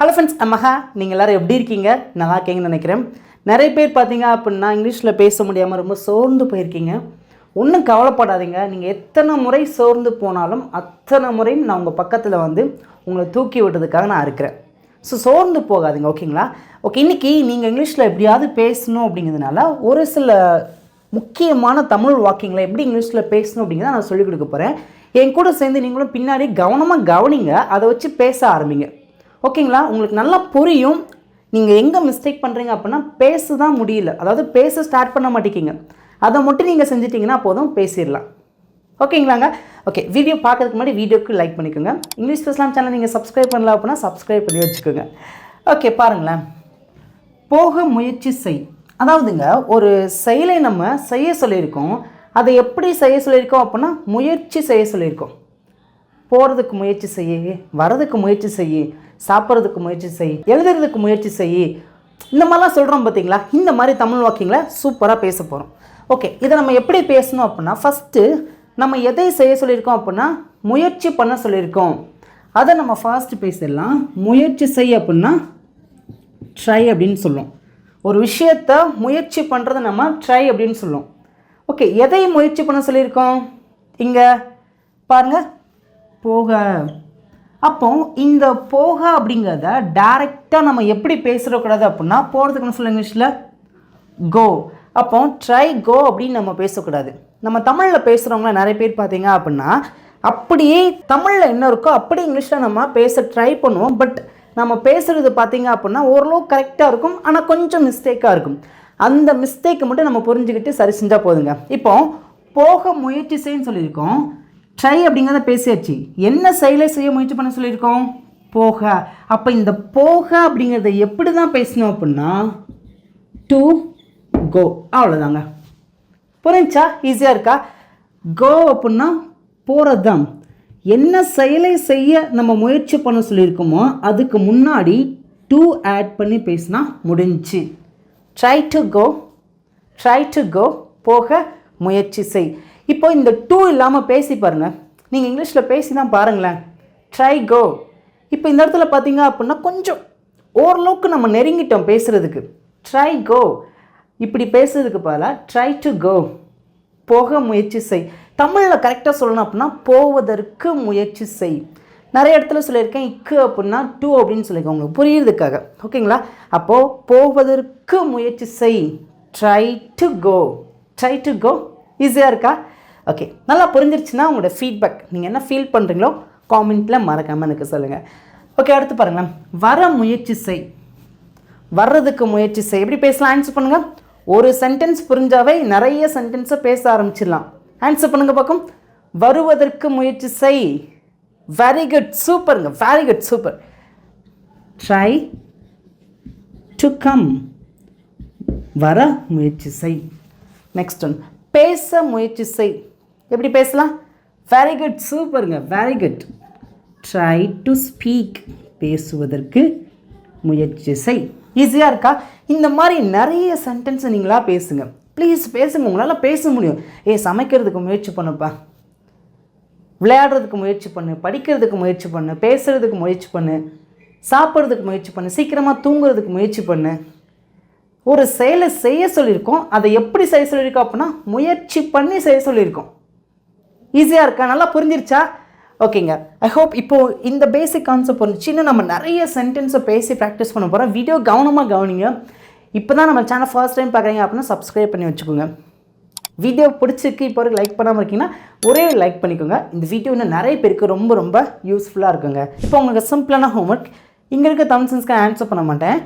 Hello friends, மகா. நீங்கள் எல்லோரும் எப்படி இருக்கீங்க? நல்லா இருக்கீங்கன்னு நினைக்கிறேன். நிறைய பேர் பார்த்தீங்க அப்படின்னா இங்கிலீஷில் பேச முடியாமல் ரொம்ப சோர்ந்து போயிருக்கீங்க. ஒன்றும் கவலைப்படாதீங்க. நீங்கள் எத்தனை முறை சோர்ந்து போனாலும் அத்தனை முறையும் நான் உங்கள் பக்கத்தில் வந்து உங்களை தூக்கி விடுறதுக்காக நான் இருக்கிறேன். ஸோ சோர்ந்து போகாதீங்க, ஓகேங்களா? ஓகே, இன்றைக்கி நீங்கள் இங்கிலீஷில் எப்படியாவது பேசணும் அப்படிங்கிறதுனால ஒரு சில முக்கியமான தமிழ் வாக்கியங்களை எப்படி இங்கிலீஷில் பேசணும் அப்படிங்கிறத நான் சொல்லிக் கொடுக்க போகிறேன். என் கூட சேர்ந்து நீங்களும் பின்னாடி கவனமாக கவனிங்க, அதை வச்சு பேச ஆரம்பிங்க, ஓகேங்களா? உங்களுக்கு நல்லா புரியும். நீங்கள் எங்கே மிஸ்டேக் பண்ணுறீங்க அப்படின்னா பேச தான் முடியல, அதாவது பேச ஸ்டார்ட் பண்ண மாட்டேங்கிங்க. அதை மட்டும் நீங்கள் செஞ்சிட்டிங்கன்னா போதும், பேசிடலாம், ஓகேங்களாங்க? ஓகே, வீடியோ பார்க்கறதுக்கு முன்னாடி வீடியோக்கு லைக் பண்ணிக்கோங்க. இங்கிலீஷ் பேசலாம் சேனல் நீங்கள் சப்ஸ்கிரைப் பண்ணல அப்படின்னா சப்ஸ்கிரைப் பண்ணி வச்சுக்கோங்க. ஓகே, பாருங்களேன். போக முயற்சி செய். அதாவதுங்க, ஒரு செயலை நம்ம செய்ய சொல்லியிருக்கோம். அதை எப்படி செய்ய சொல்லியிருக்கோம் அப்படின்னா முயற்சி செய்ய சொல்லியிருக்கோம். போகிறதுக்கு முயற்சி செய்ய, வரதுக்கு முயற்சி செய்ய, சாப்பிட்றதுக்கு முயற்சி செய், எழுதுறதுக்கு முயற்சி செய், இந்த மாதிரிலாம் சொல்கிறோம் பார்த்தீங்களா? இந்த மாதிரி தமிழ் வாக்கியங்களை சூப்பராக பேச போகிறோம். ஓகே, இதை நம்ம எப்படி பேசணும் அப்படின்னா, ஃபஸ்ட்டு நம்ம எதை செய்ய சொல்லியிருக்கோம் அப்படின்னா முயற்சி பண்ண சொல்லியிருக்கோம். அதை நம்ம ஃபர்ஸ்ட்டு பேசிடலாம். முயற்சி செய் அப்படின்னா ட்ரை அப்படின்னு சொல்லுவோம். ஒரு விஷயத்தை முயற்சி பண்ணுறதை நம்ம ட்ரை அப்படின்னு சொல்லுவோம். ஓகே, எதை முயற்சி பண்ண சொல்லியிருக்கோம்? இங்கே பாருங்கள், போக. அப்போ இந்த போக அப்படிங்கிறத டைரெக்டாக நம்ம எப்படி பேசுகிறக்கூடாது அப்படின்னா போகிறதுக்குன்னு சொல்ல இங்கிலீஷில் கோ. அப்போ ட்ரை கோ அப்படின்னு நம்ம பேசக்கூடாது. நம்ம தமிழில் பேசுகிறவங்கள நிறைய பேர் பார்த்தீங்க அப்படின்னா அப்படியே தமிழில் என்ன இருக்கோ அப்படி இங்கிலீஷில் நம்ம பேச ட்ரை பண்ணுவோம். பட் நம்ம பேசுகிறது பார்த்தீங்க அப்படின்னா ஓரளவு கரெக்டாக இருக்கும், ஆனால் கொஞ்சம் மிஸ்டேக்காக இருக்கும். அந்த மிஸ்டேக்கை மட்டும் நம்ம புரிஞ்சுக்கிட்டு சரி செஞ்சால் போதுங்க. இப்போ போக முயற்சி செய்யன்னு சொல்லியிருக்கோம், ட்ரை அப்படிங்கிறத பேசியாச்சு. என்ன செயலை செய்ய முயற்சி பண்ண சொல்லியிருக்கோம்? போக. அப்போ இந்த போக அப்படிங்கிறத எப்படி தான் பேசணும் அப்படின்னா டு கோ, அவ்வளோதாங்க. புரிஞ்சா? ஈஸியாக இருக்கா? கோ அப்படின்னா போகிறது தான். என்ன செயலை செய்ய நம்ம முயற்சி பண்ண சொல்லியிருக்கோமோ அதுக்கு முன்னாடி டு ஆட் பண்ணி பேசினா முடிஞ்சு. Try to go, try to go, போக முயற்சி செய். இப்போ இந்த டூ இல்லாமல் பேசி பாருங்கள். நீங்கள் இங்கிலீஷில் பேசி தான் பாருங்களேன். ட்ரை கோ. இப்போ இந்த இடத்துல பார்த்தீங்க அப்படின்னா கொஞ்சம் ஓரளவுக்கு நம்ம நெருங்கிட்டோம் பேசுகிறதுக்கு. ட்ரை கோ இப்படி பேசுறதுக்கு பதிலாக ட்ரை டு கோ, போக முயற்சி செய். தமிழில் கரெக்டாக சொல்லணும் அப்படின்னா போவதற்கு முயற்சி செய். நிறைய இடத்துல சொல்லியிருக்கேன் இக்கு அப்படின்னா டூ அப்படின்னு சொல்லியிருக்கேன் உங்களுக்கு புரியுறதுக்காக, ஓகேங்களா? அப்போது போவதற்கு முயற்சி செய், try to go, try to go. ஈஸியாக இருக்கா? ஓகே, நல்லா புரிஞ்சிருச்சுன்னா உங்களோட ஃபீட்பேக், நீங்கள் என்ன ஃபீல் பண்ணுறீங்களோ காமெண்ட்டில் மறக்காமல் எனக்கு சொல்லுங்கள். ஓகே, அடுத்து பாருங்களேன். வர முயற்சி செய், வர்றதுக்கு முயற்சி செய். எப்படி பேசலாம்? ஆன்சர் பண்ணுங்கள். ஒரு சென்டென்ஸ் புரிஞ்சாவே நிறைய சென்டென்ஸை பேச ஆரம்பிச்சிடலாம். ஆன்சர் பண்ணுங்கள் பார்க்கும். வருவதற்கு முயற்சி செய். வெரி குட், சூப்பருங்க, very good, super. Try to come, வர முயற்சி செய். நெக்ஸ்ட் ஒன், பேச முயற்சி செய். எப்படி பேசலாம்? வெரி குட், சூப்பருங்க, very good. Try to speak, பேசுவதற்கு முயற்சி செய். ஈஸியாக இருக்கா? இந்த மாதிரி நிறைய சென்டென்ஸை நீங்களாக பேசுங்க, ப்ளீஸ் பேசுங்க. உங்களால் பேச முடியும். சமைக்கிறதுக்கு முயற்சி பண்ணுப்பா, விளையாடுறதுக்கு முயற்சி பண்ணு, படிக்கிறதுக்கு முயற்சி பண்ணு, பேசுகிறதுக்கு முயற்சி பண்ணு, சாப்பிட்றதுக்கு முயற்சி பண்ணு, சீக்கிரமாக தூங்குறதுக்கு முயற்சி பண்ணு. ஒரு செயலை செய்ய சொல்லியிருக்கோம், அதை எப்படி செய்ய சொல்லியிருக்கோம் அப்படின்னா முயற்சி பண்ணி செய்ய சொல்லியிருக்கோம். ஈஸியாக இருக்கா? நல்லா புரிஞ்சிருச்சா? ஓகேங்க, ஐ ஹோப் இப்போது இந்த பேசிக் கான்செப்ட் வந்துச்சு. இன்னும் நம்ம நிறைய சென்டென்ஸை பேசி ப்ராக்டிஸ் பண்ண போகிறோம். வீடியோ கவனமாக கவனிங்க. இப்போ தான் நம்ம சேனல் ஃபர்ஸ்ட் டைம் பார்க்குறீங்க அப்படின்னா சப்ஸ்கிரைப் பண்ணி வச்சுக்கோங்க. வீடியோ பிடிச்சிருக்கு, இப்போ வரைக்கும் லைக் பண்ணாமல் இருக்கீங்கன்னா ஒரே லைக் பண்ணிக்கோங்க. இந்த வீடியோ இன்னும் நிறைய பேருக்கு ரொம்ப ரொம்ப யூஸ்ஃபுல்லாக இருக்குங்க. இப்போ உங்களுக்கு சிம்பிளான ஹோம்ஒர்க். இங்கே இருக்க தமிழ் சென்ஸ்க்கு ஆன்சர் பண்ண மாட்டேன்,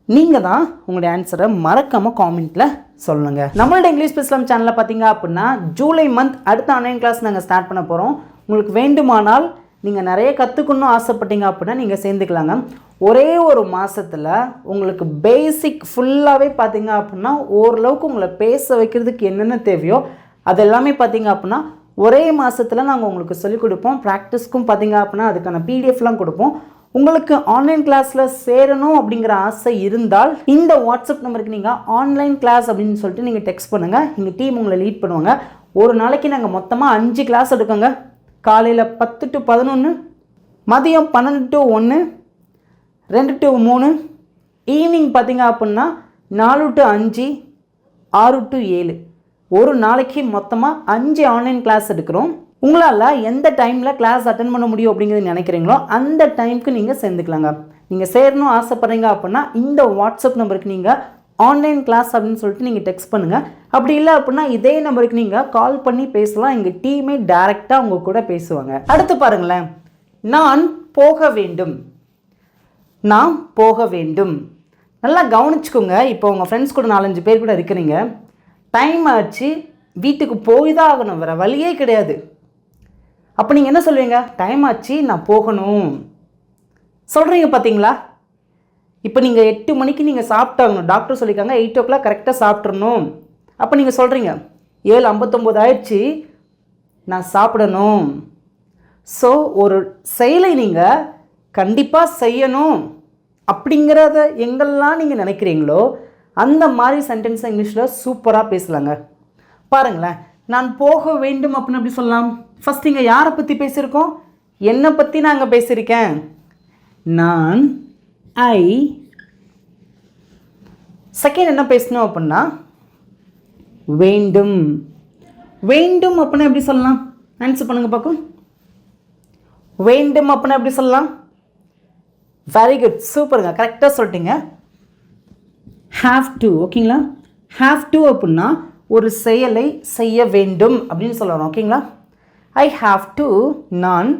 நீங்கள் தான் உங்களுடைய ஆன்சரை மறக்காமல் காமெண்ட்டில் சொல்லுங்கள். நம்மளோட இங்கிலீஷ் பேசலாம் சேனலில் பார்த்தீங்க அப்படின்னா ஜூலை மந்த் அடுத்த ஆன்லைன் கிளாஸ் நாங்கள் ஸ்டார்ட் பண்ண போகிறோம். உங்களுக்கு வேண்டுமானால் நீங்கள் நிறைய கற்றுக்கணும்னு ஆசைப்பட்டீங்க அப்படின்னா நீங்கள் சேர்ந்துக்கலாங்க. ஒரே ஒரு மாதத்தில் உங்களுக்கு பேசிக் ஃபுல்லாகவே பார்த்தீங்க அப்படின்னா ஓரளவுக்கு உங்களை பேச வைக்கிறதுக்கு என்னென்ன தேவையோ அது எல்லாமே பார்த்தீங்க அப்படின்னா ஒரே மாதத்தில் நாங்கள் உங்களுக்கு சொல்லிக் கொடுப்போம். ப்ராக்டிஸ்க்கும் பார்த்தீங்க அப்படின்னா அதுக்கான பிடிஎஃப்லாம் கொடுப்போம். உங்களுக்கு ஆன்லைன் கிளாஸில் சேரணும் அப்படிங்கிற ஆசை இருந்தால் இந்த வாட்ஸ்அப் நம்பருக்கு நீங்கள் ஆன்லைன் கிளாஸ் அப்படின்னு சொல்லிட்டு நீங்கள் டெக்ஸ்ட் பண்ணுங்கள். எங்கள் டீம் உங்களை லீட் பண்ணுவாங்க. ஒரு நாளைக்கு நாங்கள் மொத்தமாக 5 கிளாஸ் எடுக்கோங்க. காலையில் 10 to 11, மதியம் 12 to 1, 2 to 3. ஈவினிங் பார்த்தீங்க அப்படின்னா 4 to 5, 6 to 7. ஒரு நாளைக்கு மொத்தமாக 5 ஆன்லைன் கிளாஸ் எடுக்கிறோம். உங்களால் எந்த டைமில் கிளாஸ் அட்டன் பண்ண முடியும் அப்படிங்கிறது நினைக்கிறீங்களோ அந்த டைமுக்கு நீங்கள் சேர்ந்துக்கலாங்க. நீங்கள் சேரணும் ஆசைப்பட்றீங்க அப்படின்னா இந்த வாட்ஸ்அப் நம்பருக்கு நீங்கள் ஆன்லைன் கிளாஸ் அப்படின்னு சொல்லிட்டு நீங்கள் டெக்ஸ்ட் பண்ணுங்கள். அப்படி இல்லை அப்படின்னா இதே நம்பருக்கு நீங்கள் கால் பண்ணி பேசலாம். எங்கள் டீமே டைரெக்டாக உங்கள் கூட பேசுவாங்க. அடுத்து பாருங்களேன், நான் போக வேண்டும். நான் போக வேண்டும். நல்லா கவனிச்சுக்கோங்க. இப்போ உங்கள் ஃப்ரெண்ட்ஸ் கூட 4-5 பேர் கூட இருக்கிறீங்க. டைம் ஆச்சு, வீட்டுக்கு போய் தான் ஆகணும், வேறு வழியே கிடையாது. அப்போ நீங்கள் என்ன சொல்லுவீங்க? டைம் ஆச்சு, நான் போகணும் சொல்கிறீங்க பார்த்தீங்களா? இப்போ நீங்கள் 8 மணிக்கு நீங்கள் சாப்பிட்டாகணும். டாக்டர் சொல்லியிருக்காங்க 8 o'clock கரெக்டாக சாப்பிட்றணும். அப்போ நீங்கள் சொல்கிறீங்க 7:59 ஆயிடுச்சு, நான் சாப்பிடணும். ஸோ ஒரு செயலை நீங்கள் கண்டிப்பாக செய்யணும் அப்படிங்கிறத எங்கெல்லாம் நீங்கள் நினைக்கிறீங்களோ அந்த மாதிரி சென்டென்ஸை இங்கிலீஷில் சூப்பராக பேசலாங்க. பாருங்களேன், நான் போக வேண்டும் அப்படின்னு எப்படி சொல்லலாம்? ஃபஸ்ட் இங்கே யாரை பற்றி பேசியிருக்கோம்? என்னை பற்றி நான் அங்கே பேசியிருக்கேன். நான் ஐ. செகண்ட் என்ன பேசணும் அப்படின்னா வேண்டும். வேண்டும் அப்படின்னா எப்படி சொல்லலாம்? ஆன்சர் பண்ணுங்க பார்க்கும். வேண்டும் அப்படின்னா எப்படி சொல்லலாம்? வெரி குட், சூப்பருங்க, கரெக்டாக சொல்லிட்டீங்க. Have to. ஓகேங்களா? ஹாவ் டு அப்படின்னா ஒரு செயலை செய்ய வேண்டும் அப்படின்னு சொல்லணும். ஓகேங்களா? ஐ ஹாவ் டு. நான்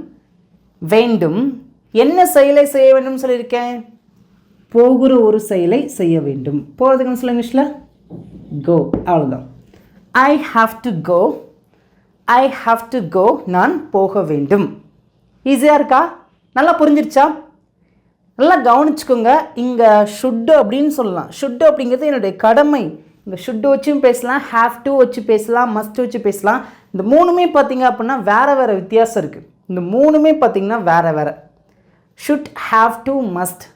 வேண்டும். என்ன செயலை செய்ய வேண்டும் சொல்லியிருக்கேன்? போகிற ஒரு செயலை செய்ய வேண்டும். போகிறதுக்குன்னு சொல்ல இங்கிலீஷில் கோ. அவ்வளோதான். I have to go. I have to go. நான் போக வேண்டும். ஈஸியாக இருக்கா? நல்லா புரிஞ்சிருச்சா? நல்லா கவனிச்சுக்கோங்க. இங்கே ஷுட்டு அப்படின்னு சொல்லலாம். ஷுட்டு அப்படிங்கிறது என்னுடைய கடமை. இங்கே ஷுட்டு வச்சும் பேசலாம், ஹாவ் டு வச்சு பேசலாம், மஸ்ட் வச்சு பேசலாம். இந்த மூணுமே பார்த்தீங்க அப்படின்னா வேறு வேறு வித்தியாசம் இருக்குது. இந்த மூணுமே பார்த்திங்கன்னா வேறு வேறு. Should, have to, must.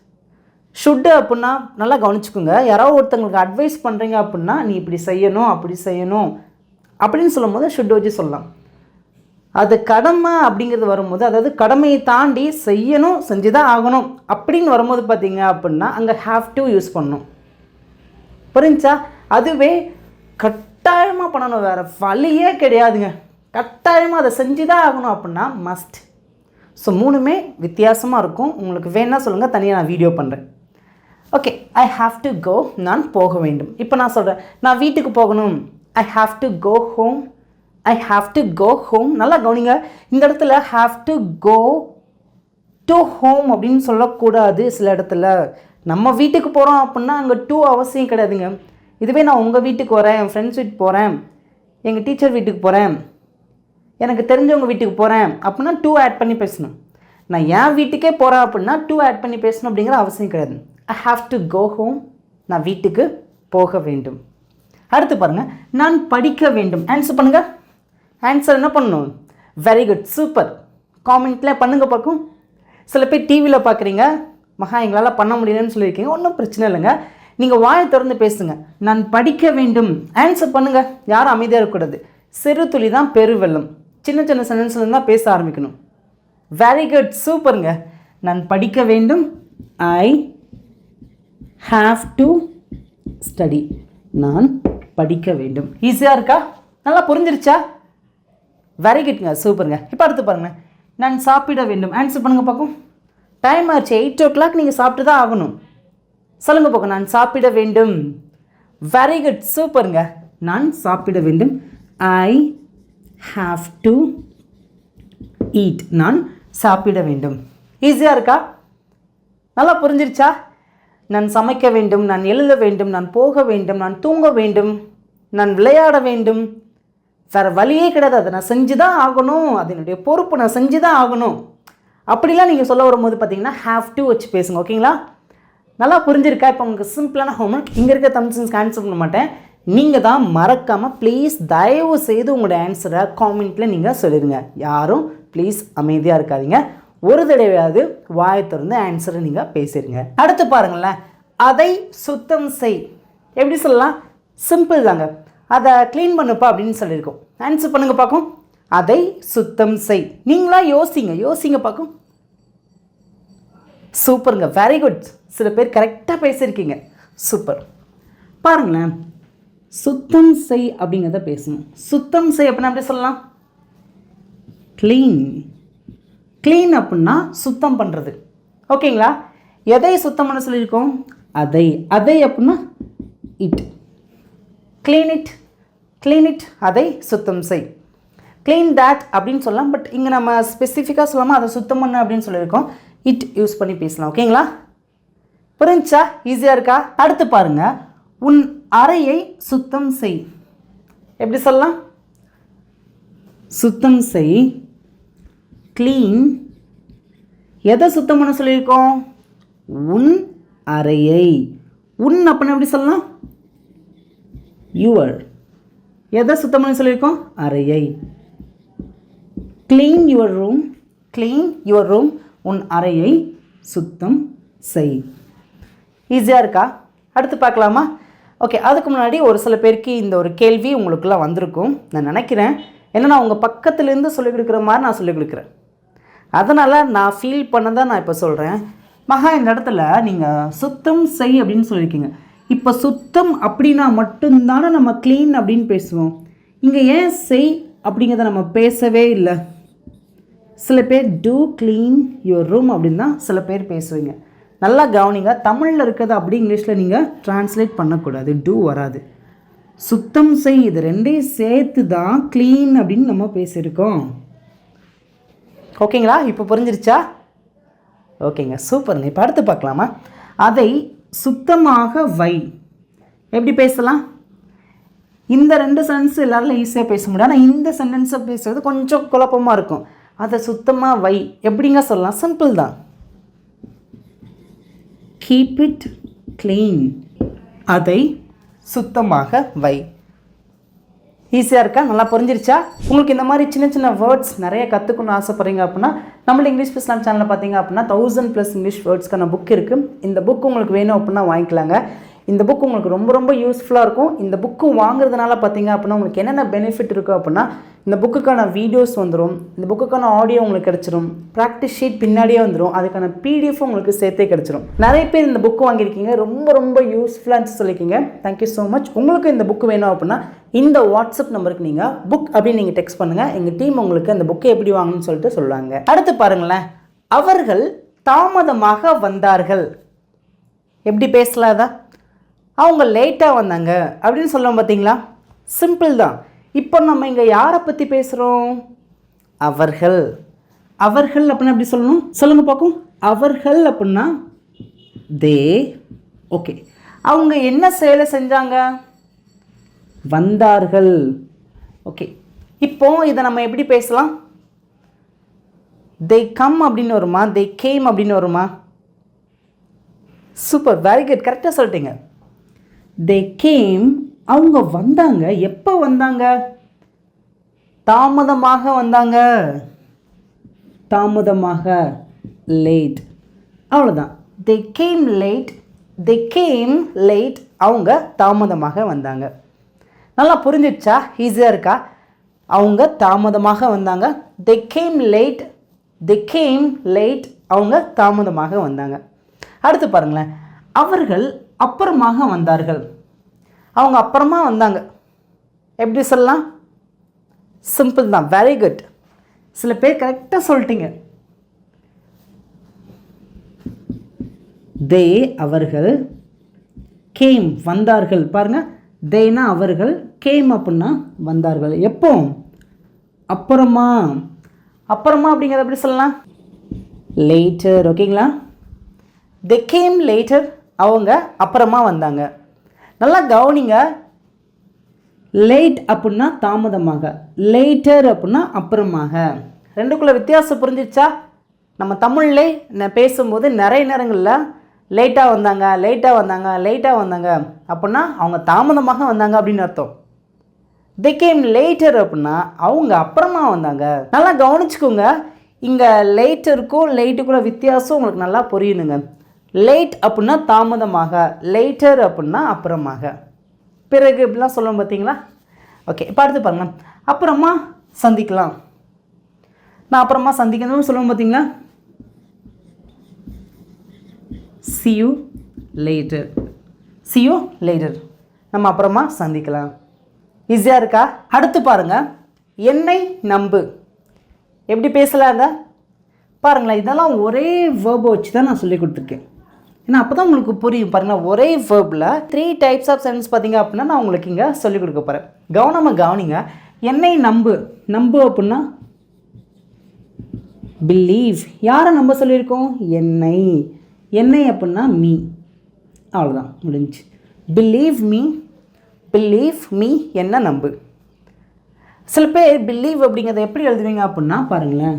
Should அப்படின்னா நல்லா கவனிச்சுக்கோங்க. யாராவது ஒருத்தங்களுக்கு அட்வைஸ் பண்ணுறீங்க அப்படின்னா நீ இப்படி செய்யணும் அப்படி செய்யணும் அப்படின்னு சொல்லும் போது ஷுட்டு வச்சு சொல்லலாம். அது கடமை அப்படிங்கிறது வரும்போது, அதாவது கடமையை தாண்டி செய்யணும், செஞ்சு தான் ஆகணும் அப்படின்னு வரும்போது பார்த்தீங்க அப்படின்னா அங்கே ஹாவ் டு யூஸ் பண்ணணும். புரிஞ்சா? அதுவே கட்டாயமாக பண்ணணும், வேறு வழியே கிடையாதுங்க, கட்டாயமாக அதை செஞ்சு தான் ஆகணும் அப்படின்னா மஸ்ட். ஸோ மூணுமே வித்தியாசமாக இருக்கும். உங்களுக்கு வேணா சொல்லுங்கள், தனியாக நான் வீடியோ பண்ணுறேன். Okay, I have to go. நான் போக வேண்டும். இப்போ நான் சொல்கிறேன், நான் வீட்டுக்கு போகணும். I have to go home. I have to go home. நல்லா கவனிங்க, இந்த இடத்துல have to go to home அப்படின்னு சொல்லக்கூடாது. சில இடத்துல நம்ம வீட்டுக்கு போகிறோம் அப்படின்னா அங்கே டூ அவசியம் கிடையாதுங்க. இதுவே நான் உங்கள் வீட்டுக்கு வரேன், என் ஃப்ரெண்ட்ஸ் வீட்டுக்கு போகிறேன், எங்கள் டீச்சர் வீட்டுக்கு போகிறேன், எனக்கு தெரிஞ்சவங்க வீட்டுக்கு போகிறேன் அப்படின்னா டூ ஆட் பண்ணி பேசணும். நான் என் வீட்டுக்கே போகிறேன் அப்படின்னா டூ ஆட் பண்ணி பேசணும் அப்படிங்கிற அவசியம் கிடையாது. I have to go home. நான் வீட்டுக்கு போக வேண்டும். அடுத்து பாருங்கள், நான் படிக்க வேண்டும். ஆன்சர் பண்ணுங்கள். ஆன்சர் என்ன பண்ணணும்? Very good, super. காமெண்ட்டில் பண்ணுங்கள் பார்க்கும். சில பேர் டிவியில் பார்க்குறீங்க, மகா எங்களால் பண்ண முடியலன்னு சொல்லியிருக்கீங்க. ஒன்றும் பிரச்சனை இல்லைங்க, நீங்கள் வாயை திறந்து பேசுங்க. நான் படிக்க வேண்டும். ஆன்சர் பண்ணுங்கள். யாரும் அமைதியாக இருக்கக்கூடாது. சிறு துளி தான் பெருவெள்ளம். சின்ன சின்ன சென்டென்ஸ்லேருந்து தான் பேச ஆரம்பிக்கணும். வெரி குட், சூப்பருங்க. நான் படிக்க வேண்டும். ஐ ஹாவ் டு ஸ்டடி. நான் படிக்க வேண்டும். ஈஸியாக இருக்கா? நல்லா புரிஞ்சிருச்சா? வெரி குட்ங்க, சூப்பருங்க. இப்போ அடுத்து பாருங்கள், நான் சாப்பிட வேண்டும். ஆன்சர் பண்ணுங்கள் பார்க்கும். டைம் ஆச்சு, 8 o'clock நீங்கள் சாப்பிட்டு தான் ஆகணும். சொல்லுங்க பார்க்கும். நான் சாப்பிட வேண்டும். வெரி குட், சூப்பருங்க. நான் சாப்பிட வேண்டும். ஐ ஹாவ் டு ஈட். நான் சாப்பிட வேண்டும். ஈஸியாக இருக்கா? நல்லா புரிஞ்சிருச்சா? நான் சமைக்க வேண்டும், நான் எழுத வேண்டும், நான் போக வேண்டும், நான் தூங்க வேண்டும், நான் விளையாட வேண்டும், வேறு வழியே கிடையாது, அதை நான் செஞ்சு தான் ஆகணும், அது என்னுடைய பொறுப்பு, நான் செஞ்சு தான் ஆகணும் அப்படிலாம் நீங்கள் சொல்ல வரும்போது பார்த்தீங்கன்னா ஹாவ் டு வச்சு பேசுங்க. ஓகேங்களா? நல்லா புரிஞ்சிருக்கா? இப்போ உங்களுக்கு சிம்பிளான ஹோம்ஒர்க் இங்கே இருக்க தம்சன்ஸ்க்கு ஆன்சர் பண்ண மாட்டேன். நீங்கள் தான் மறக்காமல் ப்ளீஸ் தயவு செய்து உங்களோட ஆன்சரை காமெண்ட்டில் நீங்கள் சொல்லிடுங்க. யாரும் ப்ளீஸ் அமைதியாக இருக்காதீங்க. ஒரு தடவையாவது வாயை திறந்து ஆன்சரை நீங்கள் பேசிடுங்க. அடுத்து பாருங்களேன், அதை சுத்தம் செய். எப்படி சொல்லலாம்? சிம்பிள் தாங்க. அதை க்ளீன் பண்ணுப்பா அப்படின்னு சொல்லியிருக்கோம். ஆன்சர் பண்ணுங்கள் பார்க்கும். அதை சுத்தம் செய். நீங்களா யோசிங்க பார்க்கும். சூப்பருங்க, வெரி குட். சில பேர் கரெக்டாக பேசியிருக்கீங்க, சூப்பர். பாருங்களேன், சுத்தம் செய் அப்படிங்கிறத பேசணும். சுத்தம் செய் அப்படின்னா எப்படி சொல்லலாம்? க்ளீன். க்ளீன் அப்படின்னா சுத்தம் பண்ணுறது. ஓகேங்களா? எதை சுத்தம் பண்ண சொல்லியிருக்கோம்? அதை. அதை அப்படின்னா it. Clean it, clean it, அதை சுத்தம் செய். க்ளீன் தேட் அப்படின்னு சொல்லலாம். பட் இங்கே நம்ம ஸ்பெசிஃபிக்காக சொல்லாமல் அதை சுத்தம் பண்ண அப்படின்னு சொல்லியிருக்கோம். இட் யூஸ் பண்ணி பேசலாம். ஓகேங்களா? புரிஞ்சா? ஈஸியாக இருக்கா? அடுத்து பாருங்கள், உன் அறையை சுத்தம் செய். எப்படி சொல்லலாம்? சுத்தம் செய், க்ளீன். எதை சுத்தம் பண்ண சொல்லியிருக்கோம்? உன் அறையை. உன் அப்படின்னா எப்படி சொல்லலாம்? யுவர். எதை சுத்தம் பண்ண சொல்லியிருக்கோம்? அறையை. Clean your room, clean your room, உன் அறையை சுத்தம் செய். ஈஸியாக இருக்கா? அடுத்து பார்க்கலாமா? ஓகே, அதுக்கு முன்னாடி ஒரு சில பேருக்கு இந்த ஒரு கேள்வி உங்களுக்குலாம் வந்திருக்கும் நான் நினைக்கிறேன். ஏன்னா உங்கள் பக்கத்துலேருந்து சொல்லிக் கொடுக்குற மாதிரி நான் சொல்லிக் கொடுக்குறேன். அதனால் நான் ஃபீல் பண்ணதான் நான் இப்போ சொல்கிறேன். மகா, இந்த இடத்துல நீங்கள் சுத்தம் செய் அப்படின்னு சொல்லியிருக்கீங்க. இப்போ சுத்தம் அப்படின்னா மட்டும்தானே நம்ம க்ளீன் அப்படின்னு பேசுவோம். இங்கே ஏன் செய் அப்படிங்கிறத நம்ம பேசவே இல்லை. சில பேர் டூ க்ளீன் யுவர் ரூம் அப்படின்னு தான் சில பேர் பேசுவீங்க. நல்லா கவனிங்க, தமிழில் இருக்கிறது அப்படி இங்கிலீஷில் நீங்கள் ட்ரான்ஸ்லேட் பண்ணக்கூடாது. டூ வராது. சுத்தம் செய், இது ரெண்டையும் சேர்த்து தான் க்ளீன் அப்படின்னு நம்ம பேசியிருக்கோம். ஓகேங்களா? இப்போ புரிஞ்சிருச்சா? ஓகேங்க, சூப்பருங்க. இப்போ அடுத்து பார்க்கலாமா? அதை சுத்தமாக வை. எப்படி பேசலாம்? இந்த ரெண்டு சென்டென்ஸ் எல்லாரும் ஈஸியாக பேச முடியும். ஆனால் இந்த சென்டென்ஸை பேசுகிறது கொஞ்சம் குழப்பமாக இருக்கும். அதை சுத்தமாக வை எப்படிங்க சொல்லலாம்? சிம்பிள் தான். Keep it clean. அதை சுத்தமாக வை. ஈஸியாக இருக்கா? நல்லா புரிஞ்சிருச்சா? உங்களுக்கு இந்த மாதிரி சின்ன சின்ன வேர்ட்ஸ் நிறைய கற்றுக்கணும்னு ஆசைப்படுறீங்க அப்படின்னா நம்மளோட இங்கிலீஷ் பேசலாம் சேனலில் பார்த்தீங்க அப்படின்னா 1000+ இங்கிலீஷ் வேர்ட்ஸ்க்கான புக் இருக்குது. இந்த புக் உங்களுக்கு வேணும் அப்படின்னா வாங்கிக்கலாங்க. இந்த புக் உங்களுக்கு ரொம்ப ரொம்ப யூஸ்ஃபுல்லாக இருக்கும். இந்த புக்கு வாங்குறதுனால பார்த்தீங்க அப்படின்னா உங்களுக்கு என்னென்ன பெனிஃபிட் இருக்கும் அப்படின்னா, இந்த புக்குக்கான வீடியோஸ் வந்துடும், இந்த புக்குக்கான ஆடியோ உங்களுக்கு கிடச்சிரும், ப்ராக்டிஸ் ஷீட் பின்னாடியே வந்துடும், அதுக்கான பிடிஎஃப் உங்களுக்கு சேர்த்தே கிடச்சிரும். நிறைய பேர் இந்த புக்கு வாங்கியிருக்கீங்க, ரொம்ப ரொம்ப யூஸ்ஃபுல்லாக சொல்லியிருக்கீங்க. Thank you so much. உங்களுக்கு இந்த புக்கு வேணும் அப்படின்னா இந்த வாட்ஸ்அப் நம்பருக்கு நீங்கள் புக் அப்படின்னு நீங்கள் டெக்ஸ்ட் பண்ணுங்கள். எங்கள் டீம் உங்களுக்கு அந்த புக்கை எப்படி வாங்கணும்னு சொல்லிட்டு சொல்லுவாங்க. அடுத்து பாருங்களேன், அவர்கள் தாமதமாக வந்தார்கள். எப்படி பேசலாதா? அவங்க லேட்டாக வந்தாங்க அப்படின்னு சொல்லுவோம் பார்த்தீங்களா? சிம்பிள் தான். இப்போ நம்ம இங்கே யாரை பற்றி பேசுகிறோம்? அவர்கள். அவர்கள் அப்படின்னா எப்படி சொல்லணும்? சொல்லுங்கள் பார்க்கும். அவர்கள் அப்படின்னா தே. ஓகே, அவங்க என்ன செயலை செஞ்சாங்க? வந்தார்கள். ஓகே, இப்போ இதை நம்ம எப்படி பேசலாம்? தே கம் அப்படின்னு வருமா? தே கேம் அப்படின்னு வருமா? சூப்பர், வெரி குட், கரெக்டாக சொல்லிட்டீங்க. தே கேம், அவங்க வந்தாங்க. எப்போ வந்தாங்க? தாமதமாக வந்தாங்க. தாமதமாக, லேட். அவ்வளோதான். They came late. They came late, அவங்க தாமதமாக வந்தாங்க. நல்லா புரிஞ்சிடுச்சா? ஈஸியாக இருக்கா? அவங்க தாமதமாக வந்தாங்க. They came late. They came late, அவங்க தாமதமாக வந்தாங்க. அடுத்து பாருங்களேன், அவர்கள் அப்புறமாக வந்தார்கள். அவங்க அப்புறமா வந்தாங்க. எப்படி சொல்லலாம்? சிம்பிள் தான். Very good. சில பேர் கரெக்டாக சொல்லிட்டீங்க. தே, அவர்கள், கேம், வந்தார்கள். பாருங்கள், தேனா அவர்கள், கேம் அப்படின்னா வந்தார்கள். எப்போ? அப்புறமா. அப்புறமா அப்படிங்கிறத எப்படி சொல்லலாம்? லேட்டர். ஓகேங்களா? தே கேம் லேட்டர், அவங்க அப்புறமா வந்தாங்க. நல்லா கவனிங்க. லேட் அப்படின்னா தாமதமாக, லேட்டர் அப்படின்னா அப்புறமாக. ரெண்டுக்குள்ள வித்தியாசம் புரிஞ்சிச்சா? நம்ம தமிழ்லே பேசும்போது நிறைய நேரங்களில் லேட்டாக வந்தாங்க, லேட்டாக வந்தாங்க, லேட்டாக வந்தாங்க அப்படின்னா அவங்க தாமதமாக வந்தாங்க அப்படின்னு அர்த்தம். தே கேம் லேட்டர் அப்படின்னா அவங்க அப்புறமா வந்தாங்க. நல்லா கவனிச்சுக்கோங்க. இங்கே லேட்டருக்கும் லேட்டுக்குள்ள வித்தியாசம் உங்களுக்கு நல்லா புரியணுங்க. லேட் அப்படின்னா தாமதமாக, லேட்டர் அப்படின்னா அப்புறமாக, பிறகு இப்படிலாம் சொல்லுவோம் பார்த்தீங்களா? ஓகே, இப்போ அடுத்து பாருங்கள், அப்புறமா சந்திக்கலாம். நான் அப்புறமா சந்திக்கணும்னு சொல்லுவோம் பார்த்தீங்களா? see you later. see you later. நம்ம அப்புறமா சந்திக்கலாம். ஈஸியாக இருக்கா? அடுத்து பாருங்கள், என்னை நம்பு. எப்படி பேசலாங்க பாருங்களேன். இதெல்லாம் ஒரே வேர்பை வச்சு தான் நான் சொல்லி கொடுத்துருக்கேன். ஏன்னா அப்போ தான் உங்களுக்கு புரியும். பாருங்கள், ஒரே வேர்பில் 3 டைப்ஸ் ஆஃப் சென்டென்ஸ் பார்த்தீங்க அப்படின்னா நான் உங்களுக்கு இங்கே சொல்லிக் கொடுக்க போகிறேன். கவனமாக கவனிங்க. என்னை நம்பு. நம்பு அப்படின்னா பிலீவ். யாரை நம்ப சொல்லியிருக்கோம்? என்னை. என்னை அப்படின்னா மீ. அவ்வளோதான், முடிஞ்சு. Believe me. பிலீவ் மீ, என்ன நம்பு. சில பேர் பிலீவ் அப்படிங்கிறத எப்படி எழுதுவீங்க அப்படின்னா பாருங்களேன்,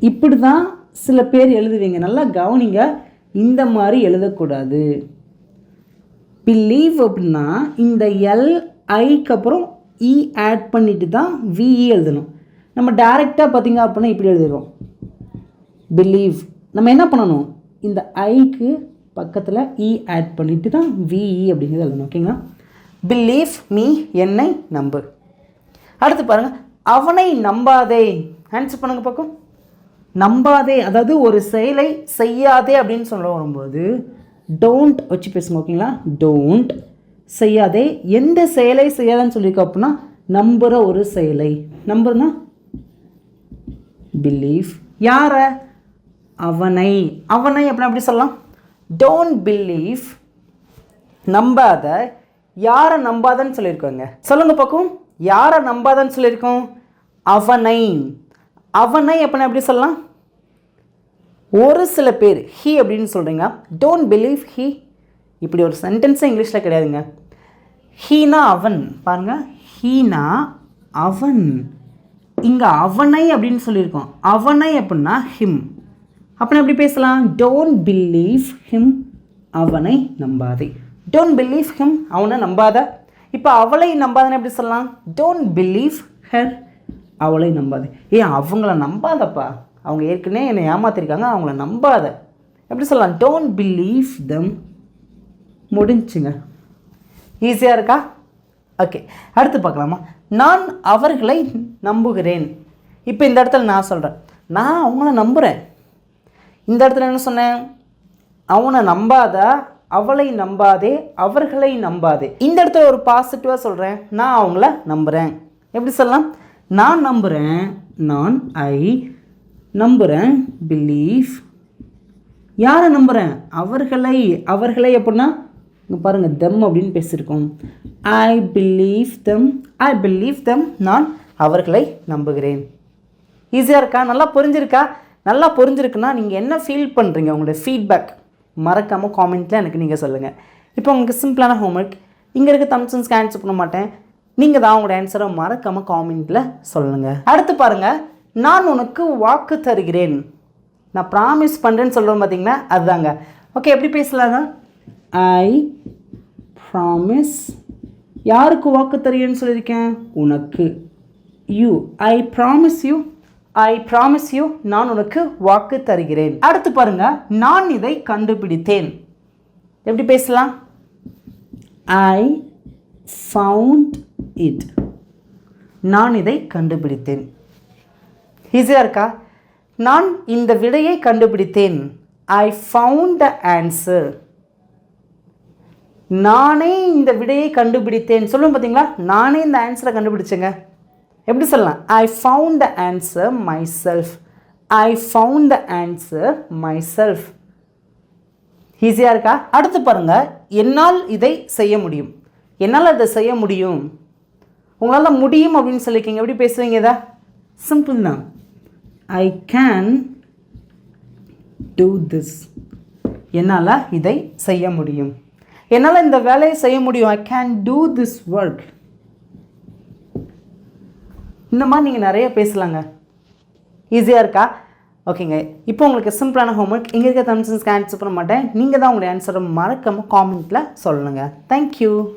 இப்படி தான் சில பேர் எழுதுவீங்க. நல்லா கவனிங்க, இந்த மாதிரி எழுதக்கூடாது. பிலீவ் அப்படின்னா இந்த LIக்கு அப்புறம் E ஆட் பண்ணிட்டு தான் VE எழுதணும். நம்ம டைரெக்டாக பார்த்தீங்க அப்படின்னா இப்படி எழுதிடுவோம், பிலீவ். நம்ம என்ன பண்ணணும், இந்த ஐக்கு பக்கத்தில் E ஆட் பண்ணிட்டு தான் VE அப்படிங்கிறது எழுதணும். ஓகேங்களா? பிலீவ் மீ, என்னை நம்பு. அடுத்து பாருங்கள், அவனை நம்பாதே. ஆன்சர் பண்ணுங்க பார்க்கும். நம்பாதே, அதாவது ஒரு செயலை செய்யாதே அப்படின்னு சொல்ல வரும்போது டோன்ட் வச்சு பேசுங்க. ஓகேங்களா? டோன்ட், செய்யாதே. எந்த செயலை செய்யாதன்னு சொல்லியிருக்கோம் அப்படின்னா நம்புகிற ஒரு செயலை. நம்புறனா பிலீவ். யாரை? அவனை. அவனை அப்படின்னா எப்படி சொல்லலாம்? டோன்ட் பிலீவ், நம்பாத. யாரை நம்பாதன்னு சொல்லியிருக்கோங்க? சொல்லுங்க பார்க்கும். யாரை நம்பாதன்னு சொல்லியிருக்கோம்? அவனை. அவனை அப்படின்னா எப்படி சொல்லலாம்? ஒரு சில பேர் ஹீ அப்படின்னு சொல்கிறீங்க. Don't believe he. இப்படி ஒரு சென்டென்ஸே இங்கிலீஷில் கிடையாதுங்க. ஹீனா அவன். பாருங்கள், ஹீனா அவன். இங்கே அவனை அப்படின்னு சொல்லியிருக்கோம். அவனை அப்படின்னா ஹிம். அப்படின்னா எப்படி பேசலாம்? டோன்ட் பிலீவ் ஹிம், அவனை நம்பாதே. டோன்ட் பிலீவ் ஹிம், அவனை நம்பாத. இப்போ அவளை நம்பாதன்னு எப்படி சொல்லலாம்? டோன்ட் பிலீவ் ஹர், அவளை நம்பாது. அவங்கள நம்பாதப்பா, அவங்க ஏற்கனவே என்னை ஏமாத்திருக்காங்க, அவங்கள நம்பாத. எப்படி சொல்லலாம்? டோன்ட் பிலீவ் தம். முடிஞ்சுங்க. ஈஸியாக இருக்கா? ஓகே, அடுத்து பார்க்கலாமா? நான் அவர்களை நம்புகிறேன். இப்போ இந்த இடத்துல நான் சொல்கிறேன், நான் அவங்கள நம்புகிறேன். இந்த இடத்துல என்ன சொன்னேன்? அவனை நம்பாத, அவளை நம்பாதே, அவர்களை நம்பாதே. இந்த இடத்துல ஒரு பாசிட்டிவாக சொல்கிறேன், நான் அவங்கள நம்புகிறேன். எப்படி சொல்லலாம்? நான் நம்புகிறேன், நான் ஐ நம்புகிறேன், பிலீவ். யாரை நம்புகிறேன்? அவர்களை. அவர்களை அப்படின்னா இங்கே பாருங்கள், தெம் அப்படின்னு பேசியிருக்கோம். I believe them, I believe them, நான் அவர்களை நம்புகிறேன். ஈஸியாக இருக்கா? நல்லா புரிஞ்சிருக்கா? நல்லா புரிஞ்சிருக்குன்னா நீங்கள் என்ன ஃபீல் பண்ணுறீங்க? உங்களுடைய ஃபீட்பேக் மறக்காமல் காமெண்ட்டில் எனக்கு நீங்கள் சொல்லுங்கள். இப்போ உங்களுக்கு சிம்பிளான ஹோம்ஒர்க். இங்கே இருக்க தம்சன்ஸ்க்கு ஆன்சர் பண்ண மாட்டேன், நீங்கள் தான் உங்களோட ஆன்சரை மறக்காமல் காமெண்ட்டில் சொல்லுங்கள். அடுத்து பாருங்கள், நான் உனக்கு வாக்கு தருகிறேன். நான் ப்ராமிஸ் பண்ணுறேன்னு சொல்கிறோம் பார்த்தீங்கன்னா அதுதாங்க. ஓகே, எப்படி பேசலாங்க? I promise. யாருக்கு வாக்கு தருகிறேன்னு சொல்லியிருக்கேன்? உனக்கு. You, I promise you, I promise you, நான் உனக்கு வாக்கு தருகிறேன். அடுத்து பாருங்க, நான் இதை கண்டுபிடித்தேன். எப்படி பேசலாம்? I found it. நான் இதை கண்டுபிடித்தேன். ஈஸியாக இருக்கா? நான் இந்த விடையை கண்டுபிடித்தேன். I found the answer. நானே இந்த விடையை கண்டுபிடித்தேன் சொல்லுவோம் பார்த்தீங்களா? நானே இந்த ஆன்சரை கண்டுபிடிச்சேங்க. எப்படி சொல்லலாம்? I found the answer my self. I found the answer my self. ஈஸியாக இருக்கா? அடுத்து பாருங்கள், என்னால் இதை செய்ய முடியும். என்னால் இதை செய்ய முடியும். உங்களால் முடியும் அப்படின்னு சொல்லியிருக்கீங்க. எப்படி பேசுவீங்க? இதை சிம்பிள் தான். I can do this. என்னால் இதை செய்ய முடியும். என்னால் இந்த வேலையை செய்ய முடியும். I can do this work. இந்த மாதிரி நீங்கள் நிறைய பேசலாங்க. ஈஸியாக இருக்கா? ஓகேங்க, இப்போ உங்களுக்கு சிம்பிளான ஹோம்ஒர்க். இங்கே இருக்க தம்சன்ஸ்க்கு ஆன்சர் பண்ண மாட்டேன், நீங்கள் தான் உங்களுடைய ஆன்சரை மறக்காமல் காமெண்ட்டில் சொல்லுங்கள். தேங்க்யூ.